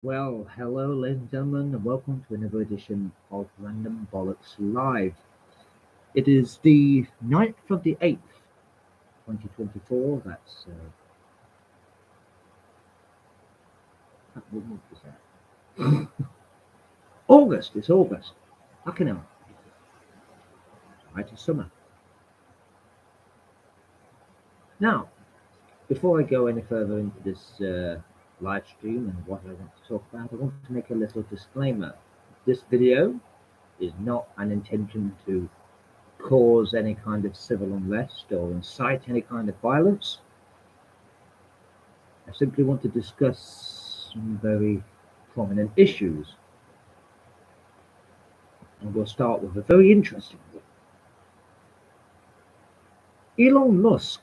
Well, hello, ladies and gentlemen, and welcome to another edition of Random Bollocks Live. It is the 9th of the 8th, 2024. What month is that? August. It's August. How can I? Right, it's summer. Now, before I go any further into this live stream and what I want to talk about, I want to make a little disclaimer. This video is not an intention to cause any kind of civil unrest or incite any kind of violence. I simply want to discuss some very prominent issues, and we'll start with a very interesting one. Elon Musk,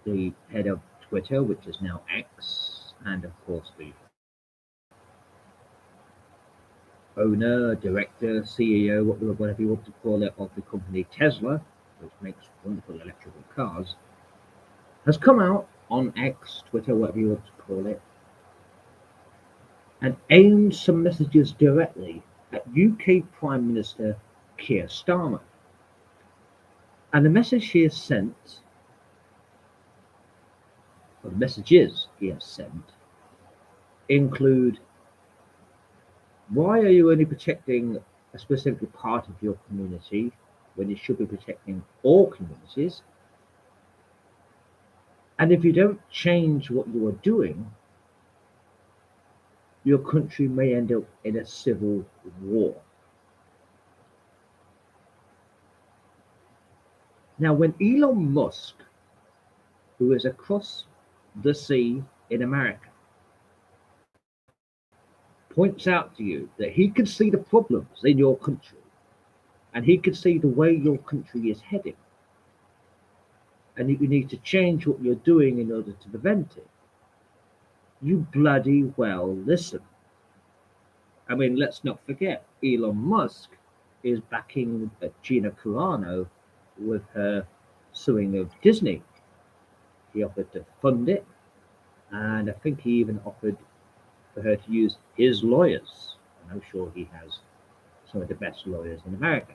the head of Twitter, which is now X, and of course the owner, director, CEO, whatever you want to call it, of the company Tesla, which makes wonderful electrical cars, has come out on X, Twitter, whatever you want to call it, and aimed some messages directly at UK Prime Minister Keir Starmer. And the message he has sent, or the messages he has sent, include: why are you only protecting a specific part of your community when you should be protecting all communities? And if you don't change what you are doing, your country may end up in a civil war. Now, when Elon Musk, who is across the sea in America, points out to you that he can see the problems in your country and he can see the way your country is heading, and you need to change what you're doing in order to prevent it, you bloody well listen. I mean, let's not forget, Elon Musk is backing Gina Carano with her suing of Disney. He offered to fund it, and I think he even offered for her to use his lawyers. And I'm sure he has some of the best lawyers in America.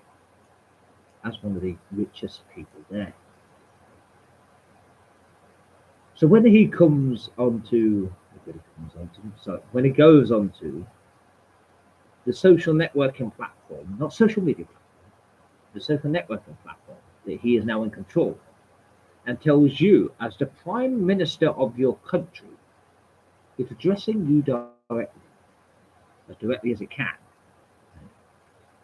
As one of the richest people there. So when he comes onto, when he goes onto the social networking platform, not social media platform, the social networking platform that he is now in control, and tells you, as the prime minister of your country, it's addressing you directly as it can,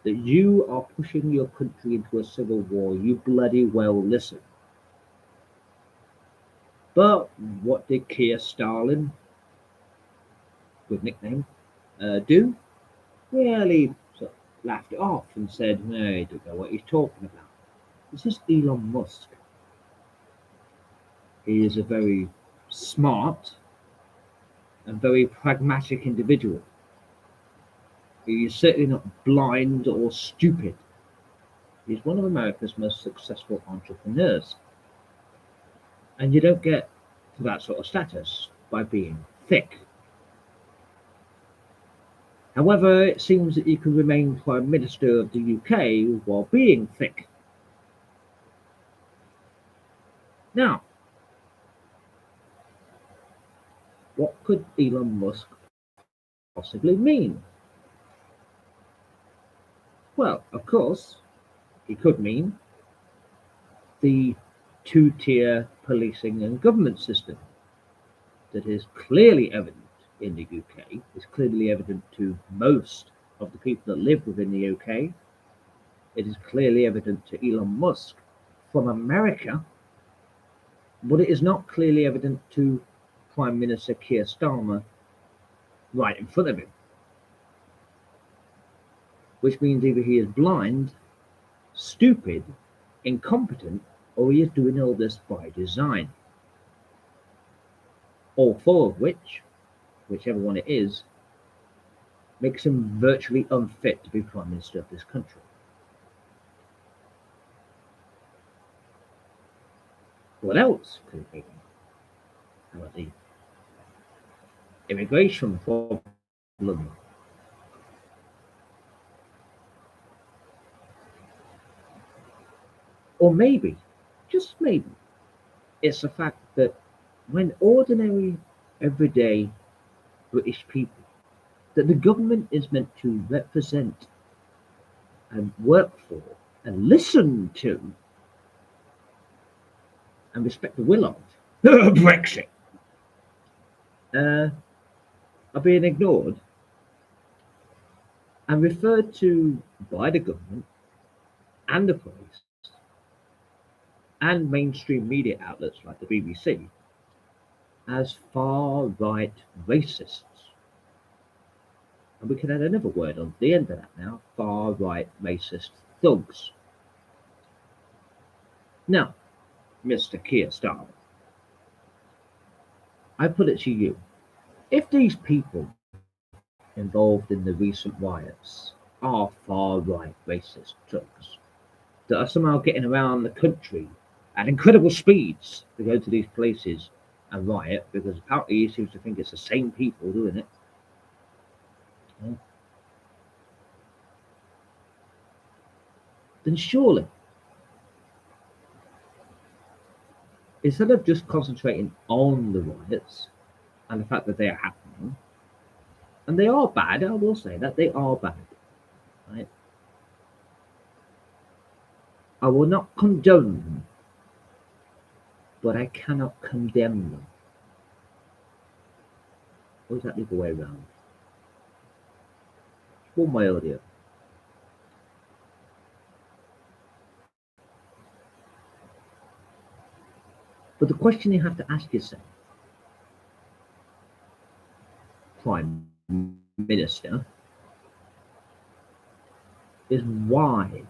that you are pushing your country into a civil war, you bloody well listen. But what did Keir Starlin, good nickname, do? Well, he sort of laughed it off and said, no, he don't know what he's talking about. This is Elon Musk. He is a very smart and very pragmatic individual. He is certainly not blind or stupid. He's one of America's most successful entrepreneurs. And you don't get to that sort of status by being thick. However, it seems that he can remain Prime Minister of the UK while being thick. Now, what could Elon Musk possibly mean? Well, of course, he could mean the two-tier policing and government system that is clearly evident in the UK, is clearly evident to most of the people that live within the UK. It is clearly evident to Elon Musk from America, but it is not clearly evident to Prime Minister Keir Starmer right in front of him. Which means either he is blind, stupid, incompetent, or he is doing all this by design. All four of which, whichever one it is, makes him virtually unfit to be Prime Minister of this country. What else could it be? Well, the immigration problem London. Or maybe, just maybe, it's the fact that when ordinary, everyday British people, that the government is meant to represent and work for and listen to and respect the will of Brexit, uh, are being ignored and referred to by the government and the press and mainstream media outlets like the BBC as far right racists. And we can add another word on the end of that now, far right racist thugs. Now, Mr. Keir Starmer, I put it to you, if these people involved in the recent riots are far right racist thugs that are somehow getting around the country at incredible speeds to go to these places and riot, because apparently he seems to think it's the same people doing it. Then surely, instead of just concentrating on the riots and the fact that they are happening, and they are bad, I will say that they are bad, right? I will not condone them, but I cannot condemn them. Or is that the other way around? One way or the other. But the question you have to ask yourself, Prime Minister, is why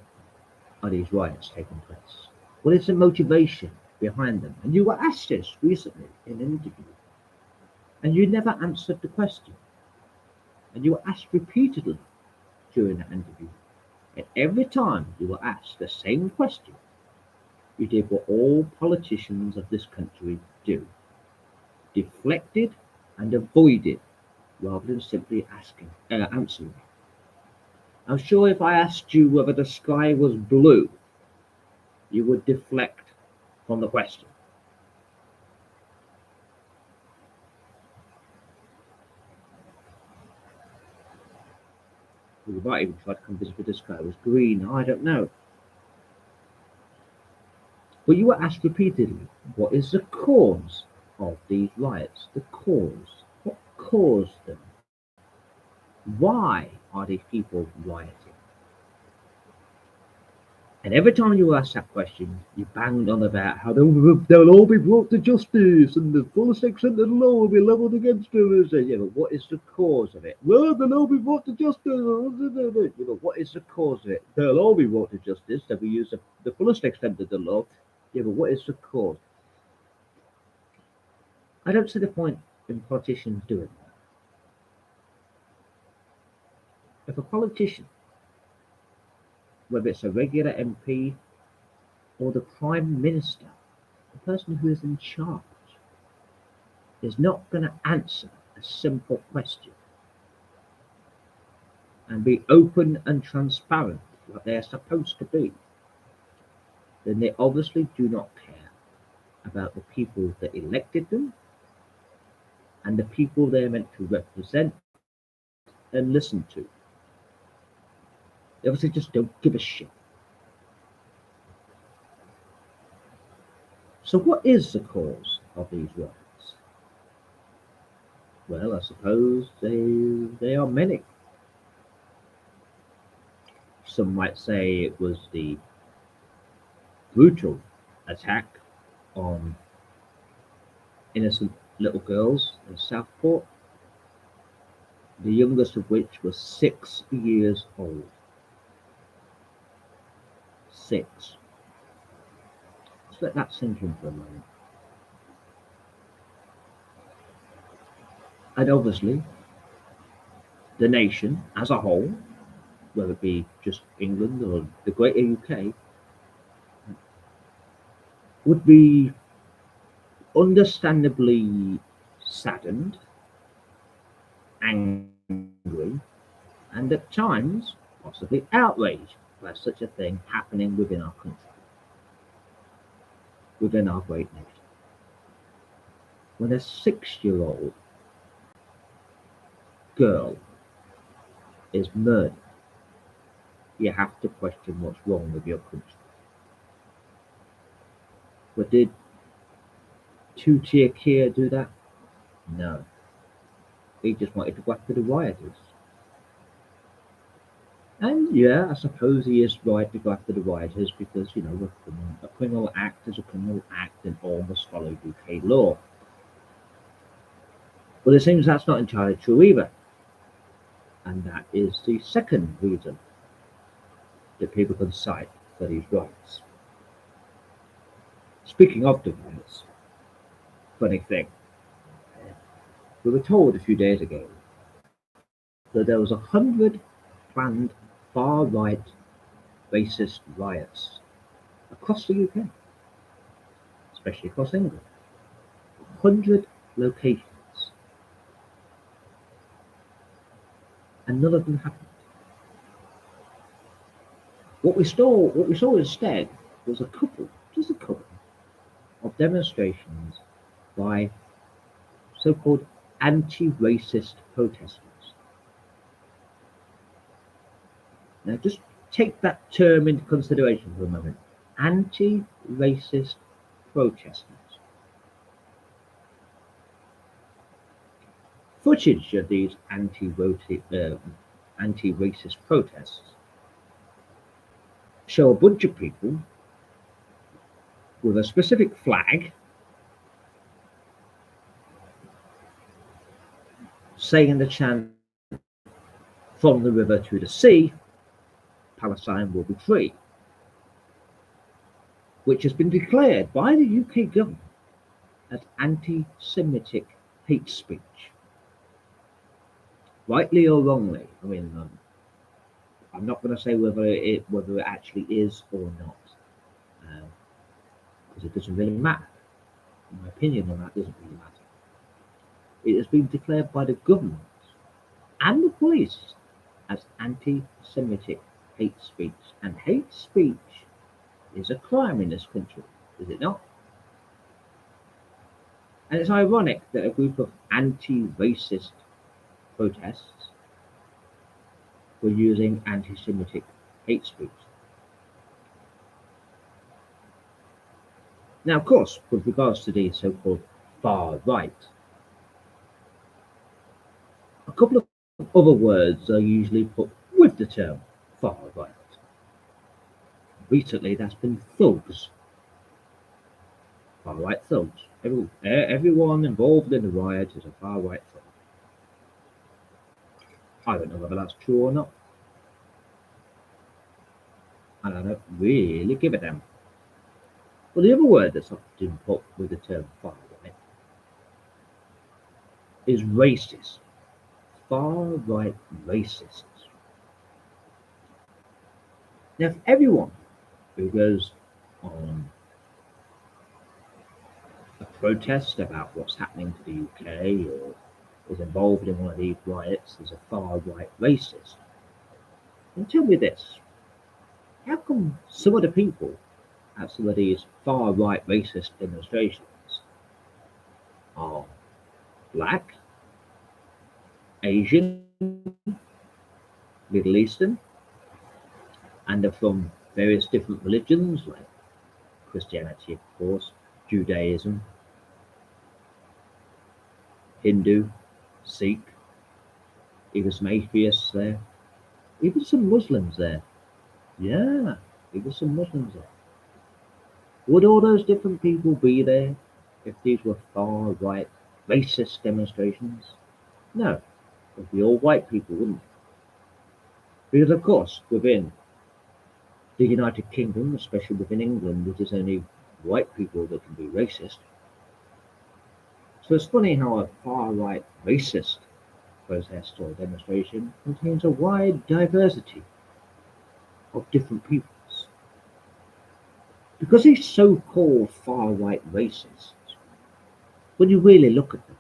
are these riots taking place? What is the motivation behind them? And you were asked this recently in an interview, and you never answered the question. And you were asked repeatedly during that interview. And every time you were asked the same question, you did what all politicians of this country do: deflected and avoided rather than simply answering. I'm sure if I asked you whether the sky was blue, you would deflect from the question. You might even try to convince me the sky was green. I don't know. But you were asked repeatedly, what is the cause of these riots? The cause. What caused them? Why are these people rioting? And every time you asked that question, you banged on about how they'll all be brought to justice and the fullest extent of the law will be levelled against them. And say, yeah, but what is the cause of it? Well, they'll all be brought to justice. Yeah, but what is the cause of it? They'll all be brought to justice. They'll be used the fullest extent of the law. Yeah, but what is the cause? I don't see the point in politicians doing that. If a politician, whether it's a regular MP or the Prime Minister, the person who is in charge, is not going to answer a simple question and be open and transparent like they are supposed to be, then they obviously do not care about the people that elected them and the people they're meant to represent and listen to. They obviously just don't give a shit. So what is the cause of these riots? Well, I suppose they are many. Some might say it was the brutal attack on innocent little girls in Southport, the youngest of which was 6 years old. 6. Let's let that sink in for a moment. And obviously, the nation as a whole, whether it be just England or the greater UK, would be understandably saddened, angry, angry and at times possibly outraged by such a thing happening within our country, within our great nation. When a 6-year-old girl is murdered, you have to question what's wrong with your country. But did two-tier Kia do that? No. He just wanted to go after the rioters. And yeah, I suppose he is right to go after the rioters because, a criminal act is a criminal act and all must follow UK law. But it seems that's not entirely true either. And that is the second reason that people can cite for these riots. Speaking of the riots, funny thing, we were told a few days ago that there was 100 planned far-right racist riots across the UK, especially across England. 100 locations, and none of them happened. What we saw instead was just a couple of demonstrations by so-called anti-racist protesters. Now, just take that term into consideration for a moment. Anti-racist protesters. Footage of these anti-racist protests show a bunch of people with a specific flag saying the chant, "From the river to the sea, Palestine will be free," which has been declared by the UK government as anti-Semitic hate speech. Rightly or wrongly, I'm not going to say whether it actually is or not, because it doesn't really matter. My opinion on that doesn't really matter. It has been declared by the government and the police as anti-Semitic hate speech, and hate speech is a crime in this country, is it not? And it's ironic that a group of anti-racist protests were using anti-Semitic hate speech. Now, of course, with regards to the so-called far right, a couple of other words are usually put with the term far right. Recently, that's been thugs. Far right thugs. Everyone involved in the riot is a far right thug. I don't know whether that's true or not. And I don't really give a damn. But the other word that's often put with the term far right is racist. Far right racists. Now, if everyone who goes on a protest about what's happening to the UK or is involved in one of these riots is a far right racist, then tell me this: how come some of the people at some of these far right racist demonstrations are black, Asian, Middle Eastern, and are from various different religions like Christianity, of course, Judaism, Hindu, Sikh, even some atheists there, even some Muslims there. Yeah, even some Muslims there. Would all those different people be there if these were far right racist demonstrations? No, it would be all white people, wouldn't it? Because, of course, within the United Kingdom, especially within England, it is only white people that can be racist. So it's funny how a far right racist protest or demonstration contains a wide diversity of different peoples. Because these so-called far right racists, when you really look at them,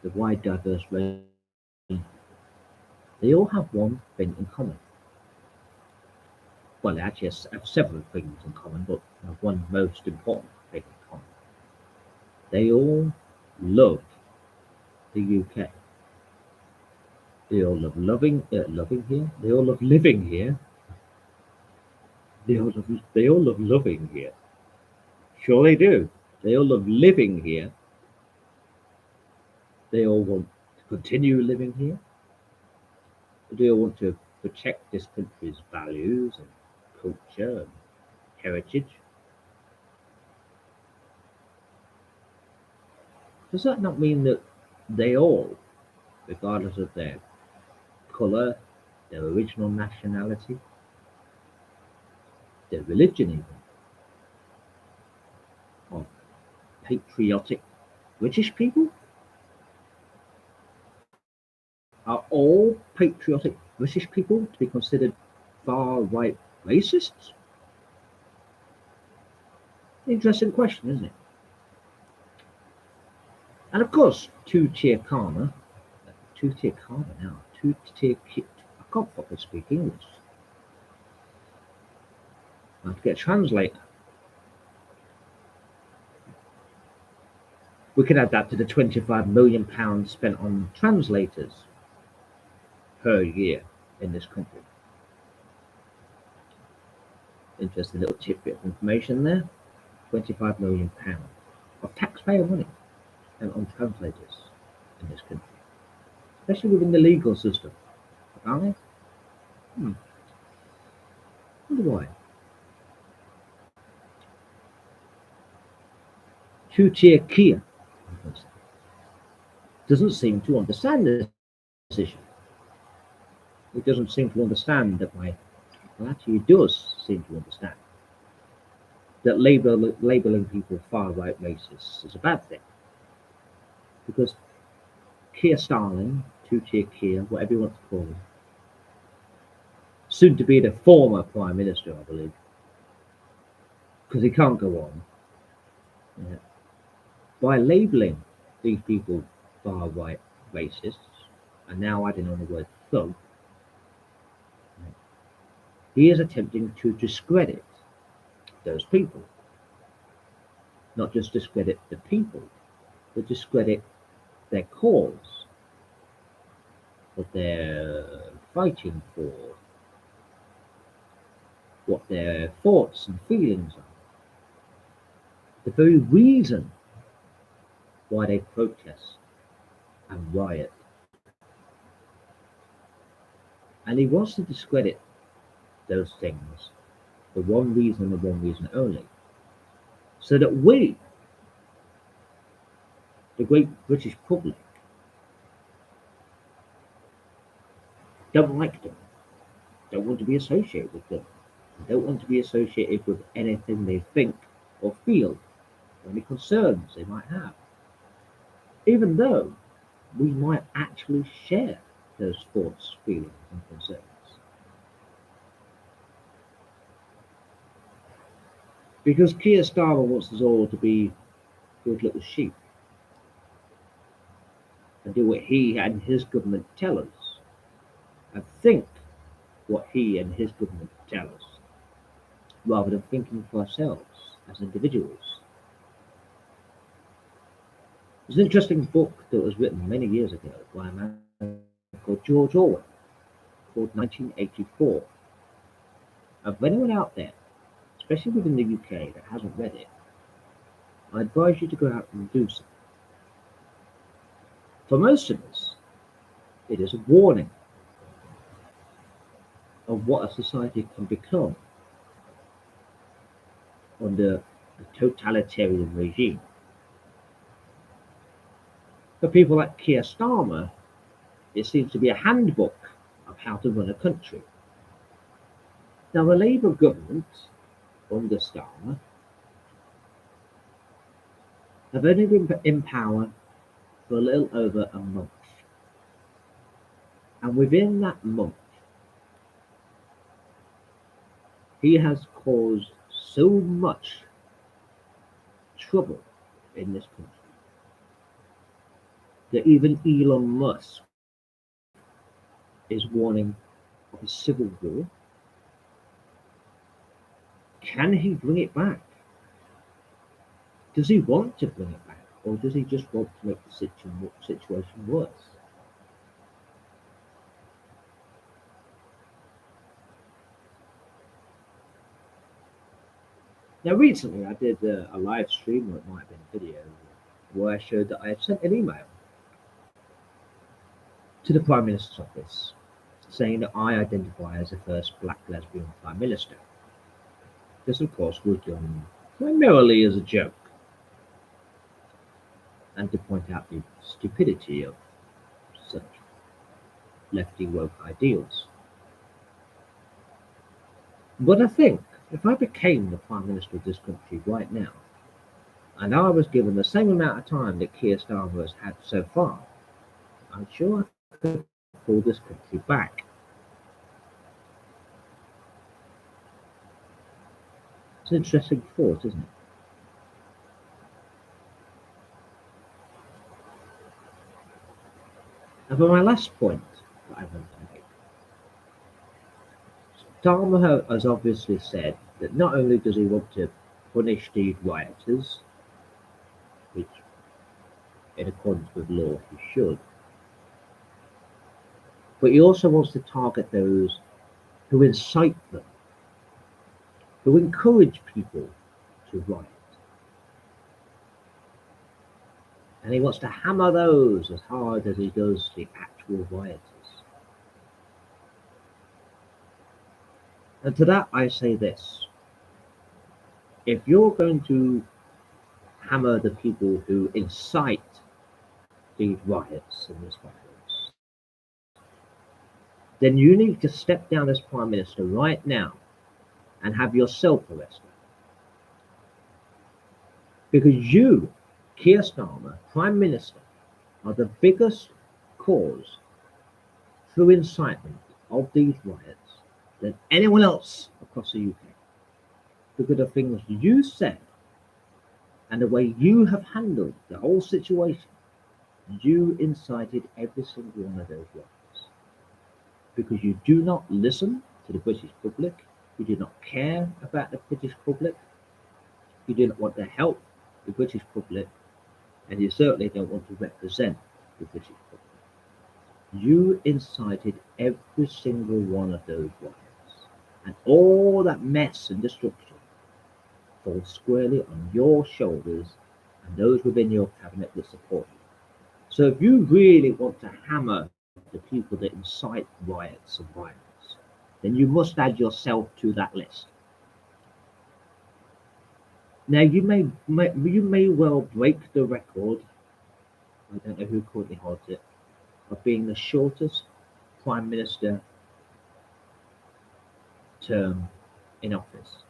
the wide diverse range They all have one thing in common. Well, they actually have several things in common, but have one most important thing in common. They all love the UK. They all love loving here. They all love living here. They all love loving here. Sure, they do. They all love living here. They all want to continue living here. They all want to protect this country's values and culture and heritage. Does that not mean that they all, regardless of their colour, their original nationality, their religion even, are patriotic British people? Are all patriotic British people to be considered far right racists? Interesting question, isn't it? And of course, two-tier karma now, I can't properly speak English. I have to get a translator. We could add that to the £25 million spent on translators per year in this country. Interesting little tidbit of information there. £25 million of taxpayer money spent on translators in this country, especially within the legal system. Aren't they? Wonder why. Two-tier Kia doesn't seem to understand this issue. It doesn't seem to understand that well, actually, it does seem to understand that labeling people far right racists is a bad thing. Because Keir Starling, two-tier Keir, whatever you want to call him, soon to be the former Prime Minister, I believe, because he can't go on, by labeling these people far right racists, and now adding on the word thug, he is attempting to discredit those people. Not just discredit the people, but discredit their cause, what they're fighting for, what their thoughts and feelings are. The very reason why they protest and riot. And he wants to discredit those things for one reason and one reason only. So that we, the great British public, don't like them, don't want to be associated with them, don't want to be associated with anything they think or feel, or any concerns they might have. Even though we might actually share those thoughts, feelings, and concerns. Because Keir Starmer wants us all to be good little sheep and do what he and his government tell us and think what he and his government tell us rather than thinking for ourselves as individuals. There's an interesting book that was written many years ago by a man called George Orwell called 1984. And for anyone out there, especially within the UK, that hasn't read it, I advise you to go out and do so. For most of us, it is a warning of what a society can become under a totalitarian regime. For people like Keir Starmer, it seems to be a handbook of how to run a country. Now, the Labour government under Starmer have only been in power for a little over a month. And within that month, he has caused so much trouble in this country that even Elon Musk is warning of a civil war. Can he bring it back? Does he want to bring it back? Or does he just want to make the situation worse? Now, recently I did a live stream, or it might have been a video, where I showed that I had sent an email to the Prime Minister's office saying that I identify as the first black lesbian Prime Minister. This, of course, was done primarily as a joke and to point out the stupidity of such lefty woke ideals. But I think if I became the Prime Minister of this country right now, and I was given the same amount of time that Keir Starmer has had so far, I'm sure I could pull this country back. It's an interesting thought, isn't it? And for my last point that I want to make, Starmer has obviously said that not only does he want to punish these rioters, which in accordance with law he should, but he also wants to target those who incite them, who encourage people to riot. And he wants to hammer those as hard as he does the actual rioters. And to that I say this: if you're going to hammer the people who incite these riots and this violence, then you need to step down as Prime Minister right now and have yourself arrested. Because you, Keir Starmer, Prime Minister, are the biggest cause through incitement of these riots than anyone else across the UK. Because of things you said and the way you have handled the whole situation, you incited every single one of those riots. Because you do not listen to the British public, you do not care about the British public, you do not want to help the British public, and you certainly don't want to represent the British public. You incited every single one of those riots, and all that mess and destruction falls squarely on your shoulders and those within your cabinet that support you. So if you really want to hammer the people that incite riots and violence, then you must add yourself to that list. Now you may well break the record. I don't know who currently holds it, of being the shortest Prime Minister term in office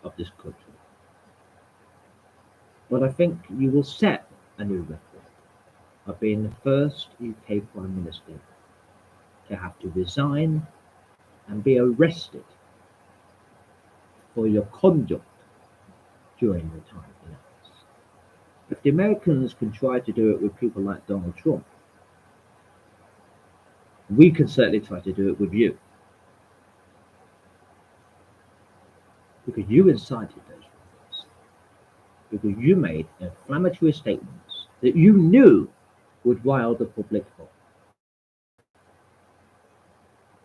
of this country. But I think you will set a new record of being the first UK Prime Minister to have to resign and be arrested for your conduct during your time in office. If the Americans can try to do it with people like Donald Trump, we can certainly try to do it with you. Because you incited those riots. Because you made inflammatory statements that you knew would rile the public up.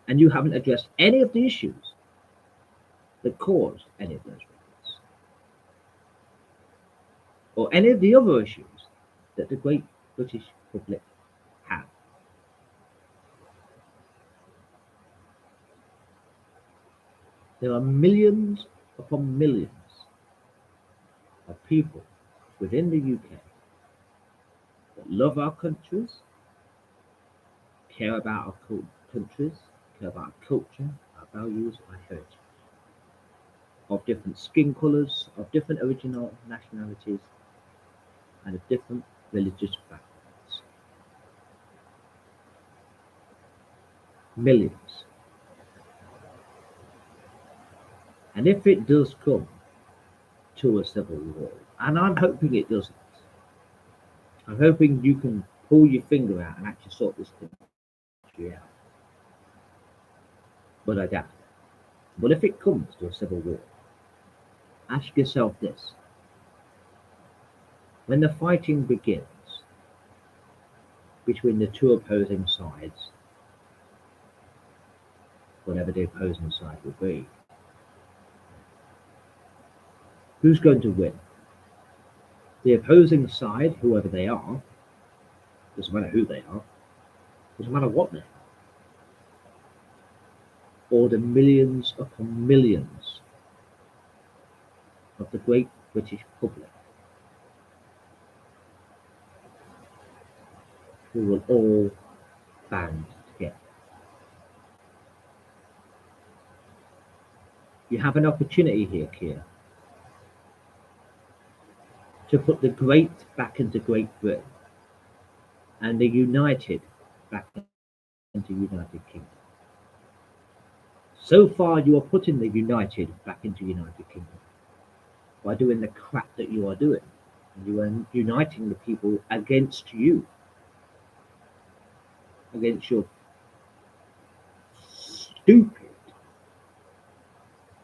And you haven't addressed any of the issues that caused any of those riots. Or any of the other issues that the great British public have. There are millions upon millions of people within the UK that love our countries, care about our countries, care about our culture, our values, our heritage, of different skin colours, of different original nationalities, and of different religious backgrounds. Millions. And if it does come to a civil war, and I'm hoping it doesn't, I'm hoping you can pull your finger out and actually sort this country out. but I doubt it. But if it comes to a civil war, ask yourself this: when the fighting begins between the two opposing sides, whatever the opposing side will be, who's going to win? The opposing side, whoever they are, doesn't matter who they are, doesn't matter what they are, or the millions upon millions of the great British public who will all band together. You have an opportunity here, Keir, to put the great back into Great Britain and the united back into United Kingdom. So far, you are putting the united back into United Kingdom by doing the crap that you are doing. You are uniting the people against you, against your stupid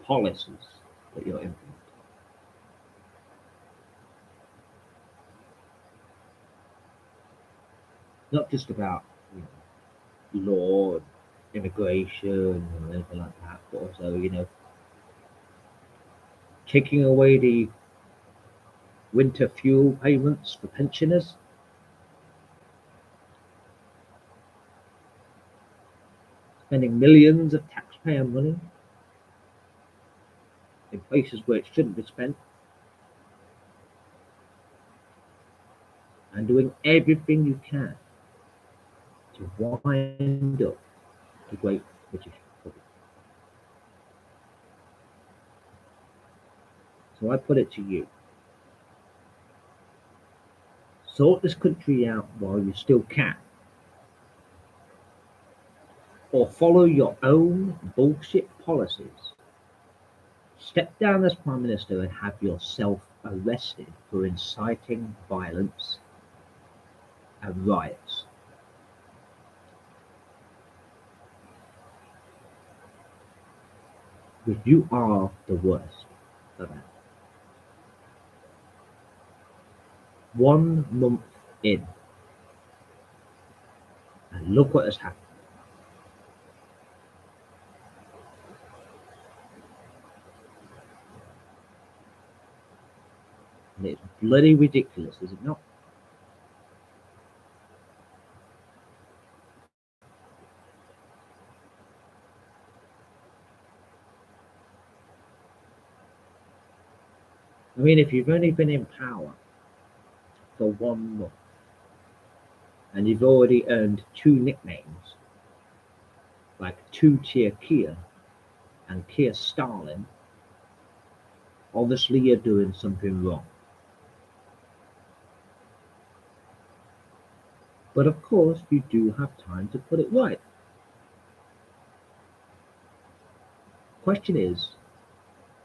policies that you're implementing. Not just about law and immigration or anything like that, but also, taking away the winter fuel payments for pensioners, spending millions of taxpayer money in places where it shouldn't be spent, and doing everything you can to wind up the great British public. So I put it to you: sort this country out while you still can, or follow your own bullshit policies. Step down as Prime Minister and have yourself arrested for inciting violence and riots. Because you are the worst for that. 1 month in, and look what has happened. And it's bloody ridiculous, is it not? I mean, if you've only been in power for 1 month and you've already earned 2 nicknames, like Two-Tier Keir and Keir Stalin, obviously you're doing something wrong. But of course, you do have time to put it right. Question is,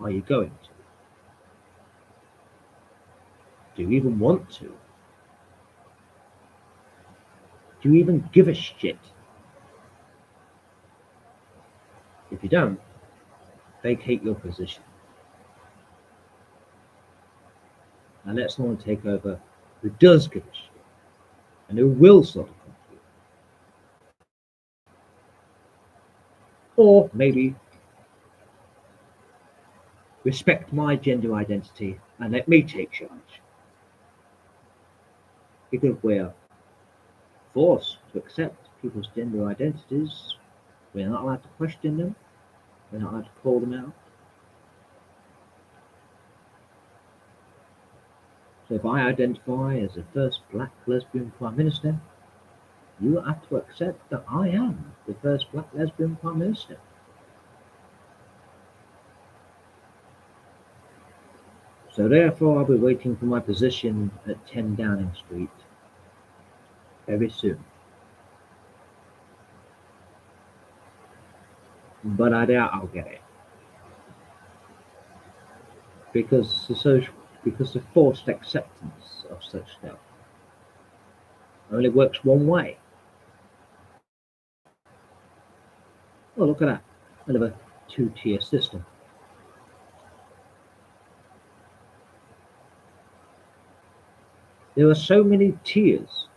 are you going to? Do you even want to? Do you even give a shit? If you don't, vacate your position and let someone take over who does give a shit and who will sort of contribute. Or maybe respect my gender identity and let me take charge. Because we're forced to accept people's gender identities, we're not allowed to question them, we're not allowed to call them out. So if I identify as the first black lesbian Prime Minister, you have to accept that I am the first black lesbian Prime Minister. So therefore, I'll be waiting for my position at 10 Downing Street very soon. But I doubt I'll get it. Because the forced acceptance of such stuff only works one way. Oh, look at that. another two-tier system. There are so many tiers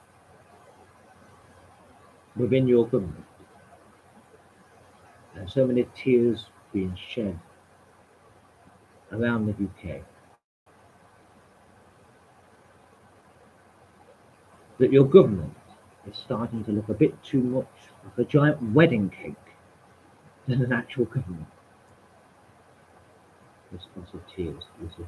within your government, and so many tiers being shed around the UK, that your government is starting to look a bit too much like a giant wedding cake than an actual government. There's lots of tiers, you see.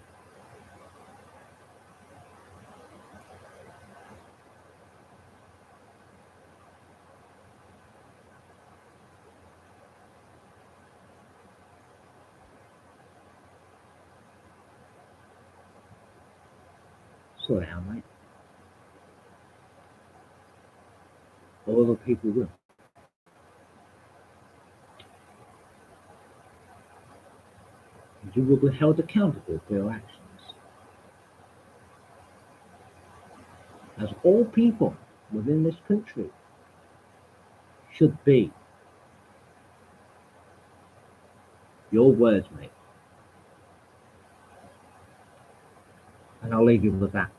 Sorry, how, mate? All the people will. You will be held accountable for your actions. As all people within this country should be. Your words, mate. And I'll leave you with that.